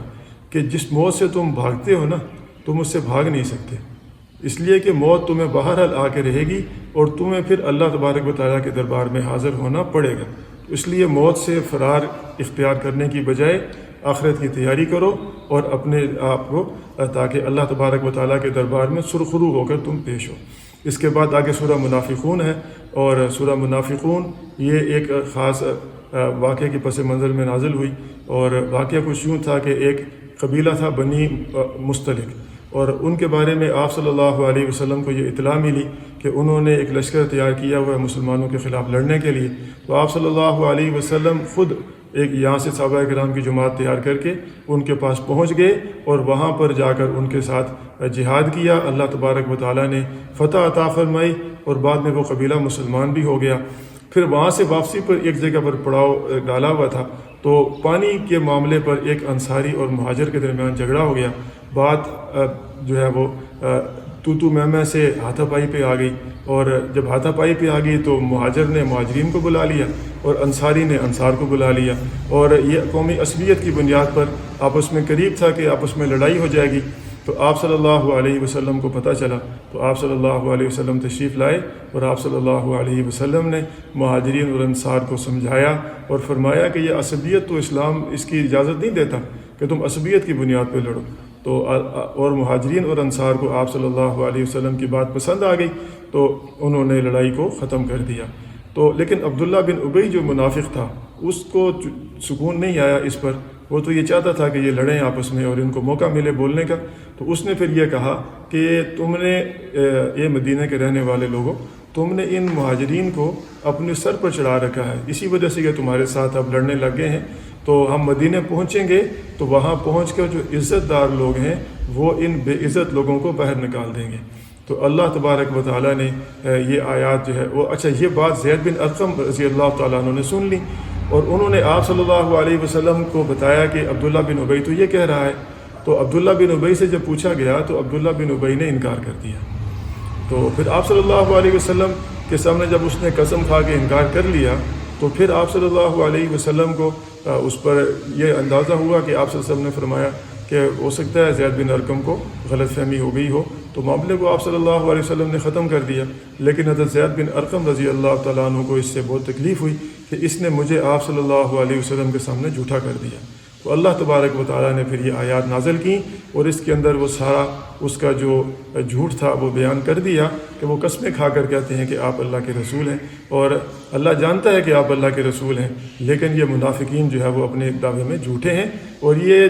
کہ جس موت سے تم بھاگتے ہو نا، تم اس سے بھاگ نہیں سکتے، اس لیے کہ موت تمہیں بہرحال آ کے رہے گی اور تمہیں پھر اللہ تبارک و تعالیٰ کے دربار میں حاضر ہونا پڑے گا۔ اس لیے موت سے فرار اختیار کرنے کی بجائے آخرت کی تیاری کرو اور اپنے آپ کو تاکہ اللہ تبارک و تعالیٰ کے دربار میں سرخرو ہو کر تم پیش ہو۔ اس کے بعد آگے سورہ منافقون ہے، اور سورہ منافقون یہ ایک خاص واقعے کے پس منظر میں نازل ہوئی، اور واقعہ کچھ یوں تھا کہ ایک قبیلہ تھا بنی مستلق، اور ان کے بارے میں آپ صلی اللہ علیہ وسلم کو یہ اطلاع ملی کہ انہوں نے ایک لشکر تیار کیا ہوا ہے مسلمانوں کے خلاف لڑنے کے لیے۔ تو آپ صلی اللہ علیہ وسلم خود ایک یہاں سے صحابہ کرام کی جماعت تیار کر کے ان کے پاس پہنچ گئے اور وہاں پر جا کر ان کے ساتھ جہاد کیا۔ اللہ تبارک و تعالیٰ نے فتح عطا فرمائی اور بعد میں وہ قبیلہ مسلمان بھی ہو گیا۔ پھر وہاں سے واپسی پر ایک جگہ پر پڑاؤ ڈالا ہوا تھا، تو پانی کے معاملے پر ایک انصاری اور مہاجر کے درمیان جھگڑا ہو گیا۔ بات جو ہے وہ تو میں سے ہاتھا پائی پہ آ گئی، اور جب ہاتھا پائی پہ آ گئی تو مہاجر نے مہاجرین کو بلا لیا اور انصاری نے انصار کو بلا لیا، اور یہ قومی عصبیت کی بنیاد پر آپس میں قریب تھا کہ آپس میں لڑائی ہو جائے گی۔ تو آپ صلی اللہ علیہ وسلم کو پتہ چلا تو آپ صلی اللہ علیہ وسلم تشریف لائے، اور آپ صلی اللہ علیہ وسلم نے مہاجرین اور انصار کو سمجھایا اور فرمایا کہ یہ عصبیت تو اسلام اس کی اجازت نہیں دیتا کہ تم عصبیت کی بنیاد پہ لڑو۔ تو اور مہاجرین اور انصار کو آپ صلی اللہ علیہ وسلم کی بات پسند آ گئی تو انہوں نے لڑائی کو ختم کر دیا۔ تو لیکن عبداللہ بن ابی جو منافق تھا، اس کو سکون نہیں آیا اس پر، وہ تو یہ چاہتا تھا کہ یہ لڑیں آپس میں اور ان کو موقع ملے بولنے کا۔ تو اس نے پھر یہ کہا کہ تم نے یہ مدینہ کے رہنے والے لوگوں، تم نے ان مہاجرین کو اپنے سر پر چڑھا رکھا ہے، اسی وجہ سے یہ تمہارے ساتھ اب لڑنے لگ گئے ہیں۔ تو ہم مدینہ پہنچیں گے تو وہاں پہنچ کر جو عزت دار لوگ ہیں وہ ان بے عزت لوگوں کو باہر نکال دیں گے۔ تو اللہ تبارک و تعالیٰ نے یہ آیات جو ہے وہ یہ بات زید بن ارقم رضی اللہ تعالیٰ عنہ نے سن لی، اور انہوں نے آپ صلی اللہ علیہ وسلم کو بتایا کہ عبداللہ بن ابی تو یہ کہہ رہا ہے۔ تو عبداللہ بن ابی سے جب پوچھا گیا تو عبداللہ بن ابی نے انکار کر دیا۔ تو پھر آپ صلی اللہ علیہ وسلم کے سامنے جب اس نے قسم کھا کے انکار کر لیا تو پھر آپ صلی اللہ علیہ وسلم کو اس پر یہ اندازہ ہوا کہ آپ صلی اللہ علیہ وسلم نے فرمایا کہ ہو سکتا ہے زید بن ارقم کو غلط فہمی ہو گئی ہو، تو معاملے کو آپ صلی اللہ علیہ وسلم نے ختم کر دیا۔ لیکن حضرت زید بن ارقم رضی اللہ تعالیٰ عنہ کو اس سے بہت تکلیف ہوئی کہ اس نے مجھے آپ صلی اللہ علیہ وسلم کے سامنے جھوٹا کر دیا۔ تو اللہ تبارک و تعالیٰ نے پھر یہ آیات نازل کی اور اس کے اندر وہ سارا اس کا جو جھوٹ تھا وہ بیان کر دیا کہ وہ قسمیں کھا کر کہتے ہیں کہ آپ اللہ کے رسول ہیں، اور اللہ جانتا ہے کہ آپ اللہ کے رسول ہیں، لیکن یہ منافقین جو ہے وہ اپنے دعوے میں جھوٹے ہیں، اور یہ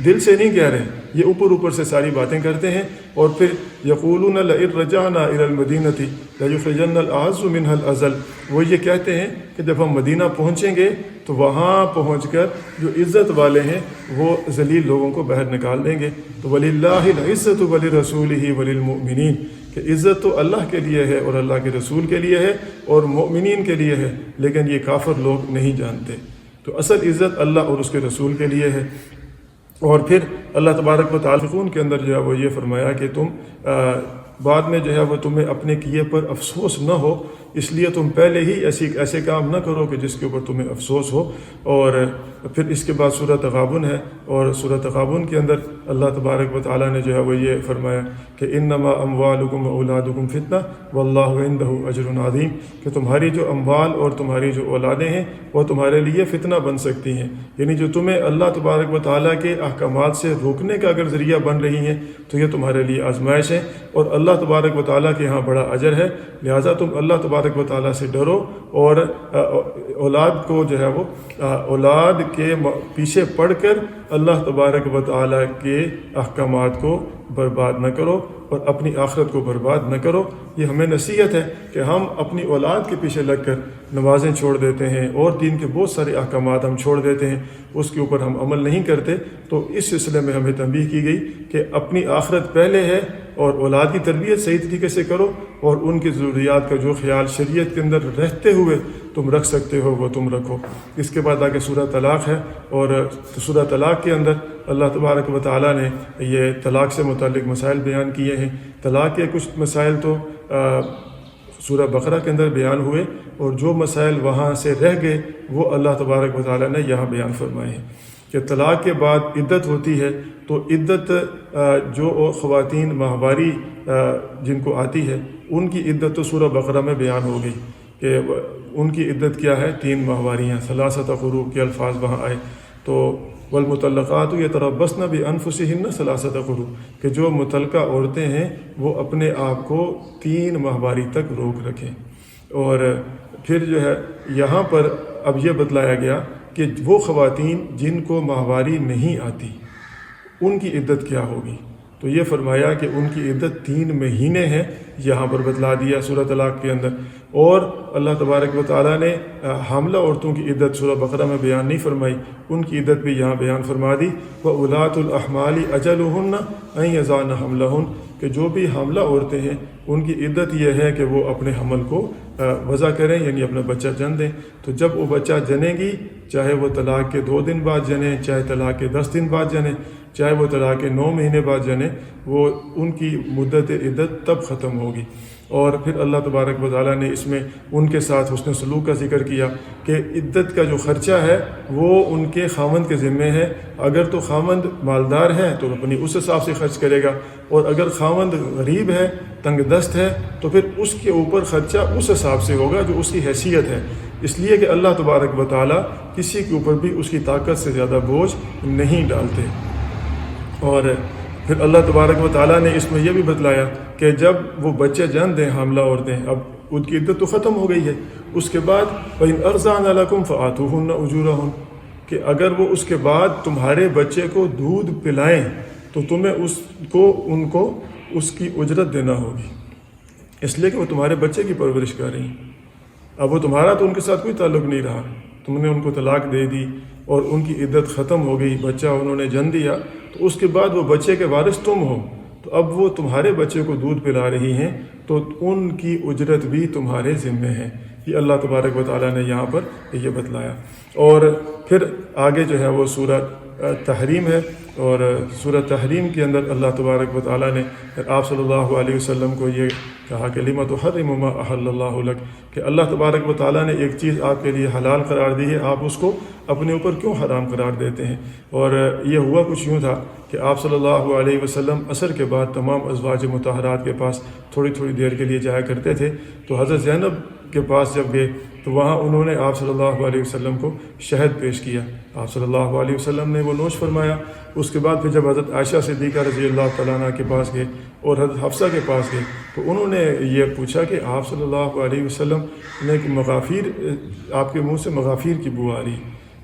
دل سے نہیں کہہ رہے یہ اوپر اوپر سے ساری باتیں کرتے ہیں، اور پھر یقولون لئن رجعنا الی المدینۃ لیخرجن الاعز منها الاذل، وہ یہ کہتے ہیں کہ جب ہم مدینہ پہنچیں گے تو وہاں پہنچ کر جو عزت والے ہیں وہ ذلیل لوگوں کو باہر نکال دیں گے۔ تو وللہ العزۃ ولرسولہ وللمؤمنین، کہ عزت تو اللہ کے لیے ہے اور اللہ کے رسول کے لیے ہے اور مؤمنین کے لیے ہے، لیکن یہ کافر لوگ نہیں جانتے۔ تو اصل عزت اللہ اور اس کے رسول کے لیے ہے۔ اور پھر اللہ تبارک و تعالیٰ کے اندر جو ہے وہ یہ فرمایا کہ تم بعد میں جو ہے وہ تمہیں اپنے کیے پر افسوس نہ ہو، اس لیے تم پہلے ہی ایسے کام نہ کرو کہ جس کے اوپر تمہیں افسوس ہو۔ اور پھر اس کے بعد سورہ تغابن ہے، اور سورہ تغابن کے اندر اللہ تبارک و تعالیٰ نے جو ہے وہ یہ فرمایا کہ انما اموالکم واولادکم فتنہ واللہ عندہ اجر عظیم، کہ تمہاری جو اموال اور تمہاری جو اولادیں ہیں وہ تمہارے لیے فتنہ بن سکتی ہیں، یعنی جو تمہیں اللہ تبارک و تعالیٰ کے احکامات سے روکنے کا اگر ذریعہ بن رہی ہیں تو یہ تمہارے لیے آزمائش ہے، اور اللہ تبارک و تعالیٰ کے ہاں بڑا اجر ہے، لہٰذا تم اللہ تبارک و تعالیٰ سے ڈرو، اور اولاد کو جو ہے وہ اولاد کے پیچھے پڑھ کر اللہ تبارک و تعالیٰ کے احکامات کو برباد نہ کرو اور اپنی آخرت کو برباد نہ کرو۔ یہ ہمیں نصیحت ہے کہ ہم اپنی اولاد کے پیچھے لگ کر نمازیں چھوڑ دیتے ہیں اور دین کے بہت سارے احکامات ہم چھوڑ دیتے ہیں، اس کے اوپر ہم عمل نہیں کرتے۔ تو اس سلسلے میں ہمیں تنبیہ کی گئی کہ اپنی آخرت پہلے ہے، اور اولاد کی تربیت صحیح طریقے سے کرو، اور ان کی ضروریات کا جو خیال شریعت کے اندر رہتے ہوئے تم رکھ سکتے ہو وہ تم رکھو۔ اس کے بعد آگے سورہ طلاق ہے، اور سورہ طلاق کے اندر اللہ تبارک و تعالیٰ نے یہ طلاق سے متعلق مسائل بیان کیے ہیں۔ طلاق کے کچھ مسائل تو سورہ بقرہ کے اندر بیان ہوئے، اور جو مسائل وہاں سے رہ گئے وہ اللہ تبارک و تعالیٰ نے یہاں بیان فرمائے ہیں کہ طلاق کے بعد عدت ہوتی ہے، تو عدت جو خواتین ماہواری جن کو آتی ہے ان کی عدت تو سورہ بقرہ میں بیان ہو گئی کہ ان کی عدت کیا ہے، 3 ماہواریاں، ثلاثۃ قروء کے الفاظ وہاں آئے۔ تو والمطلقات یتربصن بانفسہن ثلاثۃ قروء، کہ جو متعلقہ عورتیں ہیں وہ اپنے آپ کو 3 ماہواری تک روک رکھیں۔ اور پھر جو ہے یہاں پر اب یہ بتلایا گیا کہ وہ خواتین جن کو ماہواری نہیں آتی ان کی عدت کیا ہوگی، تو یہ فرمایا کہ ان کی عدت 3 مہینے ہیں، یہاں پر بتلا دیا سورہ طلاق کے اندر۔ اور اللہ تبارک و تعالیٰ نے حاملہ عورتوں کی عدت سورہ بقرہ میں بیان نہیں فرمائی، ان کی عدت بھی یہاں بیان فرما دی۔ وَأُولَاتُ الْأَحْمَالِ أَجَلُهُنَّ أَن يَضَعْنَ حَمْلَهُنَّ، کہ جو بھی حاملہ عورتیں ہیں ان کی عدت یہ ہے کہ وہ اپنے حمل کو وضع کریں، یعنی اپنا بچہ جن دیں۔ تو جب وہ بچہ جنیں گی، چاہے وہ طلاق کے 2 دن بعد جنیں، چاہے طلاق کے 10 دن بعد جنیں، چاہے وہ طلاق کے 9 مہینے بعد جنیں، وہ ان کی مدت عدت تب ختم ہوگی۔ اور پھر اللہ تبارک و تعالیٰ نے اس میں ان کے ساتھ حسن سلوک کا ذکر کیا کہ عدت کا جو خرچہ ہے وہ ان کے خاوند کے ذمے ہے۔ اگر تو خاوند مالدار ہے تو اپنی اس حساب سے خرچ کرے گا، اور اگر خاوند غریب ہے، تنگ دست ہے، تو پھر اس کے اوپر خرچہ اس حساب سے ہوگا جو اس کی حیثیت ہے، اس لیے کہ اللہ تبارک و تعالیٰ کسی کے اوپر بھی اس کی طاقت سے زیادہ بوجھ نہیں ڈالتے۔ اور پھر اللہ تبارک و تعالیٰ نے اس میں یہ بھی بتلایا کہ جب وہ بچے جن دیں حاملہ عورتیں، اب ان کی عدت تو ختم ہو گئی ہے، اس کے بعد وَإِنْ أَرْضَعْنَ لَكُمْ فَآتُوهُنَّ أُجُورَهُنَّ، کہ اگر وہ اس کے بعد تمہارے بچے کو دودھ پلائیں تو تمہیں ان کو اس کی اجرت دینا ہوگی، اس لیے کہ وہ تمہارے بچے کی پرورش کر رہی ہیں۔ اب وہ تمہارا تو ان کے ساتھ کوئی تعلق نہیں رہا، تم نے ان کو طلاق دے دی اور ان کی عدت ختم ہو گئی، بچہ انہوں نے جن دیا، تو اس کے بعد وہ بچے کے وارث تم ہو، تو اب وہ تمہارے بچے کو دودھ پلا رہی ہیں تو ان کی اجرت بھی تمہارے ذمے ہے۔ یہ اللہ تبارک و تعالیٰ نے یہاں پر یہ بتلایا۔ اور پھر آگے جو ہے وہ سورہ تحریم ہے، اور سورہ تحریم کے اندر اللہ تبارک و تعالیٰ نے آپ صلی اللہ علیہ وسلم کو یہ کہا کہ لِمَ تُحَرِّمُ مَا أَحَلَّ اللَّهُ لَكَ، کہ اللہ تبارک و تعالیٰ نے ایک چیز آپ کے لیے حلال قرار دی ہے، آپ اس کو اپنے اوپر کیوں حرام قرار دیتے ہیں؟ اور یہ ہوا کچھ یوں تھا کہ آپ صلی اللہ علیہ وسلم عصر کے بعد تمام ازواج مطہرات کے پاس تھوڑی تھوڑی دیر کے لیے جایا کرتے تھے، تو حضرت زینب کے پاس جب گئے تو وہاں انہوں نے آپ صلی اللہ علیہ وسلم کو شہد پیش کیا، آپ صلی اللہ علیہ وسلم نے وہ نوش فرمایا۔ اس کے بعد پھر جب حضرت عائشہ صدیقہ رضی اللہ تعالیٰ عنہ کے پاس گئے اور حضرت حفصہ کے پاس گئے تو انہوں نے یہ پوچھا کہ آپ صلی اللہ علیہ وسلم نے کہ مغافیر، آپ کے منہ سے مغافیر کی بو آ رہی،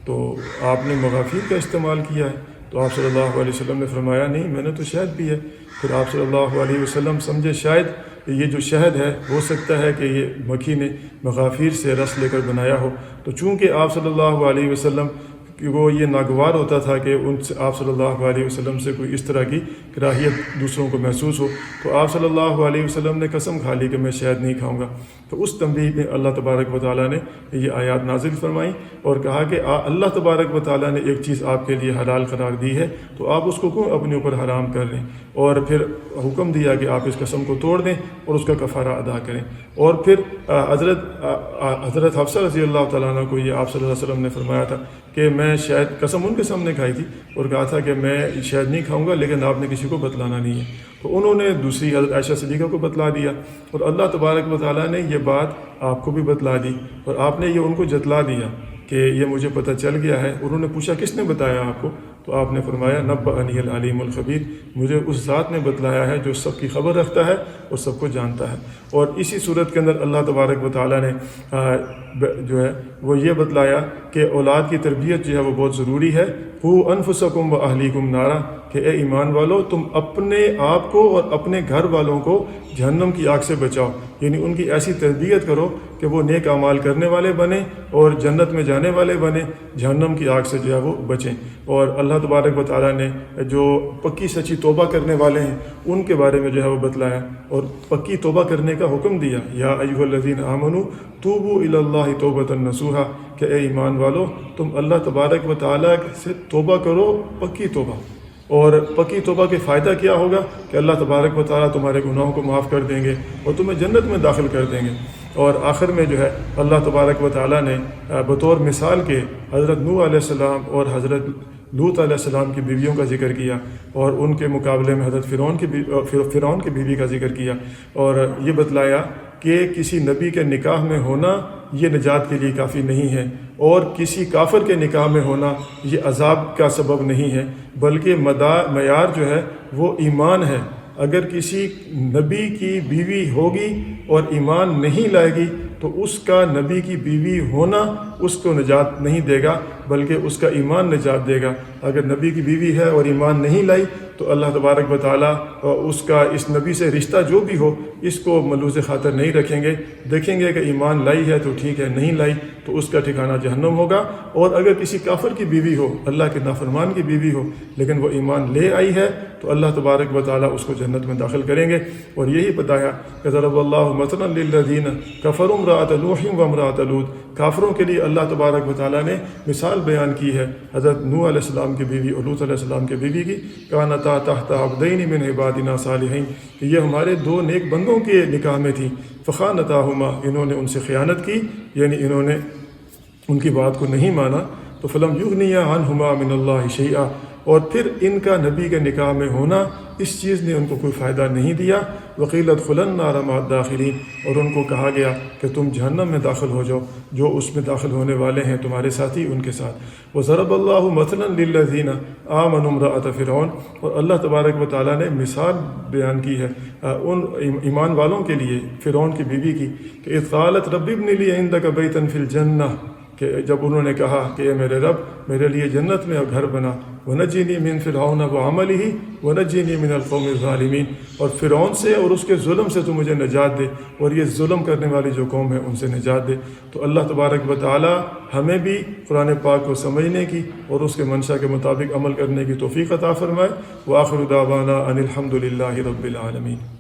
تو آپ نے مغافیر کا استعمال کیا ہے؟ تو آپ صلی اللہ علیہ وسلم نے فرمایا نہیں، میں نے تو شہد پی ہے۔ پھر آپ صلی اللہ علیہ وسلم سمجھے شاید یہ جو شہد ہے ہو سکتا ہے کہ یہ مکھی نے مغافیر سے رس لے کر بنایا ہو۔ تو چونکہ آپ صلی اللہ علیہ وسلم کہ وہ یہ ناگوار ہوتا تھا کہ ان سے آپ صلی اللہ علیہ وسلم سے کوئی اس طرح کی کراہیت دوسروں کو محسوس ہو، تو آپ صلی اللہ علیہ وسلم نے قسم کھا لی کہ میں شہد نہیں کھاؤں گا۔ تو اس تنبیہ میں اللہ تبارک و تعالیٰ نے یہ آیات نازل فرمائیں اور کہا کہ اللہ تبارک و تعالیٰ نے ایک چیز آپ کے لیے حلال قرار دی ہے تو آپ اس کو کیوں اپنے اوپر حرام کر رہے ہیں، اور پھر حکم دیا کہ آپ اس قسم کو توڑ دیں اور اس کا کفارہ ادا کریں۔ اور پھر حضرت حفصہ رضی اللہ تعالیٰ عنہ کو یہ آپ صلی اللہ علیہ وسلم نے فرمایا تھا کہ میں شاید قسم ان کے سامنے کھائی تھی اور کہا تھا کہ میں شاید نہیں کھاؤں گا، لیکن آپ نے کسی کو بتلانا نہیں ہے۔ تو انہوں نے دوسری حضرت عائشہ صدیقہ کو بتلا دیا اور اللہ تبارک و تعالیٰ نے یہ بات آپ کو بھی بتلا دی اور آپ نے یہ ان کو جتلا دیا کہ یہ مجھے پتہ چل گیا ہے۔ انہوں نے پوچھا کس نے بتایا آپ کو؟ تو آپ نے فرمایا نبأنی العلیم الخبیر، مجھے اس ذات نے بتلایا ہے جو سب کی خبر رکھتا ہے اور سب کو جانتا ہے۔ اور اسی صورت کے اندر اللہ تبارک و تعالیٰ نے جو ہے وہ یہ بتلایا کہ اولاد کی تربیت جو ہے وہ بہت ضروری ہے۔ قوا انفسکم واہلیکم نارا، کہ اے ایمان والو تم اپنے آپ کو اور اپنے گھر والوں کو جہنم کی آگ سے بچاؤ، یعنی ان کی ایسی تربیت کرو کہ وہ نیک اعمال کرنے والے بنیں اور جنت میں جانے والے بنیں، جہنم کی آگ سے جو ہے وہ بچیں۔ اور اللہ تبارک و تعالیٰ نے جو پکی سچی توبہ کرنے والے ہیں ان کے بارے میں جو ہے وہ بتلایا اور پکی توبہ کرنے کا حکم دیا، یا ایھا الذین آمنوا توبوا الی اللہ توبۃ نصوحا، کہ اے ایمان والو تم اللہ تبارک و تعالیٰ سے توبہ کرو پکی توبہ۔ اور پکی توبہ کے فائدہ کیا ہوگا کہ اللہ تبارک و تعالیٰ تمہارے گناہوں کو معاف کر دیں گے اور تمہیں جنت میں داخل کر دیں گے۔ اور آخر میں جو ہے اللہ تبارک و تعالیٰ نے بطور مثال کے حضرت نوح علیہ السلام اور حضرت لوط علیہ السلام کی بیویوں کا ذکر کیا اور ان کے مقابلے میں حضرت فرعون کی بیوی کا ذکر کیا اور یہ بتلایا کہ کسی نبی کے نکاح میں ہونا یہ نجات کے لیے کافی نہیں ہے، اور کسی کافر کے نکاح میں ہونا یہ عذاب کا سبب نہیں ہے، بلکہ معیار جو ہے وہ ایمان ہے۔ اگر کسی نبی کی بیوی ہوگی اور ایمان نہیں لائے گی تو اس کا نبی کی بیوی ہونا اس کو نجات نہیں دے گا، بلکہ اس کا ایمان نجات دے گا۔ اگر نبی کی بیوی ہے اور ایمان نہیں لائی تو اللہ تبارک و تعالیٰ اس کا اس نبی سے رشتہ جو بھی ہو اس کو ملوث خاطر نہیں رکھیں گے، دیکھیں گے کہ ایمان لائی ہے تو ٹھیک ہے، نہیں لائی تو اس کا ٹھکانہ جہنم ہوگا۔ اور اگر کسی کافر کی بیوی ہو، اللہ کے نافرمان کی بیوی ہو، لیکن وہ ایمان لے آئی ہے تو اللہ تبارک و تعالیٰ اس کو جنت میں داخل کریں گے۔ اور یہی بتایا کہ ضرب اللہ مثلا للذین کفروا امرأۃ نوح وامرأۃ لوط، کافروں کے لیے اللہ تبارک و تعالیٰ نے مثال بیان کی ہے حضرت نوح علیہ السلام کی بیوی اور لوط علیہ السلام کی بیوی کی، کانتا تحت عبدین من عبادنا صالحین، کہ یہ ہمارے دو نیک بندوں کے نکاح میں تھیں، فخانتاہما، انہوں نے ان سے خیانت کی، یعنی انہوں نے ان کی بات کو نہیں مانا، تو فلم یغنیا عنہما من اللہ شیئا، اور پھر ان کا نبی کے نکاح میں ہونا اس چیز نے ان کو کوئی فائدہ نہیں دیا۔ وقیل ادخلوا النار مع الداخلین، اور ان کو کہا گیا کہ تم جہنم میں داخل ہو جاؤ، جو اس میں داخل ہونے والے ہیں تمہارے ساتھی ان کے ساتھ۔ وضرب اللہ مثلا للذین آمنوا امرأۃ فرعون، اور اللہ تبارک و تعالیٰ نے مثال بیان کی ہے ان ایمان والوں کے لیے فرعون کی بیوی کی کہ اذ قالت رب ابن لی عندک بیتا فی الجنہ، کہ جب انہوں نے کہا کہ اے میرے رب میرے لیے جنت میں گھر بنا، وَنَجِّنِي مِن فِرْعَوْنَ وَعَمَلِهِ وَنَجِّنِي مِنَ الْقَوْمِ الظَّالِمِينَ، اور فرعون سے اور اس کے ظلم سے تو مجھے نجات دے اور یہ ظلم کرنے والی جو قوم ہے ان سے نجات دے۔ تو اللہ تبارک و تعالی ہمیں بھی قرآن پاک کو سمجھنے کی اور اس کے منشا کے مطابق عمل کرنے کی توفیق عطا فرمائے۔ وآخر دعوانا ان الحمد للہ رب العالمین۔